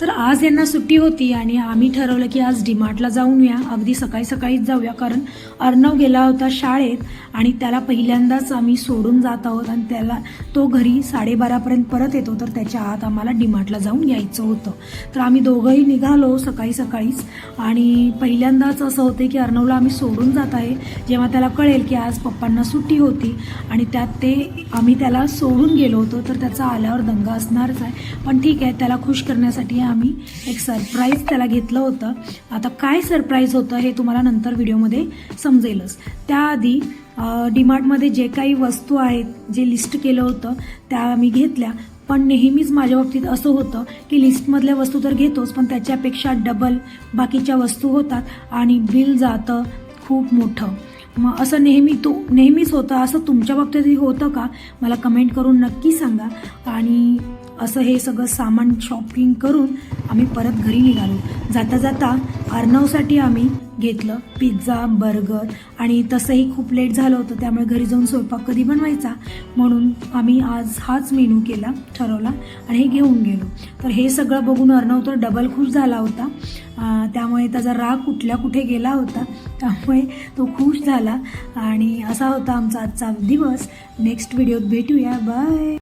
तर आज यांना सुट्टी होती आणि आम्ही ठरवलं की आज डीमार्टला जाऊन या, अगदी सकाळी सकाळीच जाऊया, कारण अर्णव गेला होता शाळेत आणि त्याला पहिल्यांदाच आम्ही सोडून जात आहोत आणि त्याला तो घरी 12:30पर्यंत परत येतो, तर त्याच्या आत आम्हाला डीमार्टला जाऊन यायचं होतं. तर आम्ही दोघंही निघालो सकाळी सकाळीच आणि पहिल्यांदाच असं होतं की अर्णवला आम्ही सोडून जात आहे, जेव्हा त्याला कळेल की आज पप्पांना सुट्टी होती आणि त्यात ते आम्ही त्याला सोडून गेलो होतो, तर त्याचा आल्यावर दंगा असणारच आहे. पण ठीक आहे, त्याला खुश करण्यासाठी आम्ही एक सरप्राईज त्याला घेतलं होतं. आता काय सरप्राईज होतं हे तुम्हाला नंतर व्हिडिओमध्ये समजेलच. त्याआधी डीमार्टमध्ये जे काही वस्तू आहेत, जे लिस्ट केलं होतं त्या आम्ही घेतल्या. पण नेहमीच माझ्या बाबतीत असं होतं की लिस्टमधल्या वस्तू तर घेतोच, पण त्याच्यापेक्षा डबल बाकीच्या वस्तू होतात आणि बिल जातं खूप मोठं. मग असं नेहमीच होतं. असं तुमच्या बाबतीतही होतं का? मला कमेंट करून नक्की सांगा. आणि असं हे सगळं सामान शॉपिंग करून आम्ही परत घरी निघालो. जाता जाता अर्णवसाठी आम्ही घेतलं पिझ्झा, बर्गर, आणि तसंही खूप लेट झालं होतं, त्यामुळे घरी जाऊन स्वयंपाक कधी बनवायचा, म्हणून आम्ही आज हाच मेनू ठरवला आणि हे घेऊन गेलो. तर हे सगळं बघून अर्णव तर डबल खुश झाला होता. त्यामुळे त्याचा राग कुठे गेला होता, त्यामुळे तो खुश झाला. आणि असा होता आमचा आजचा दिवस. नेक्स्ट व्हिडिओत भेटूया. बाय.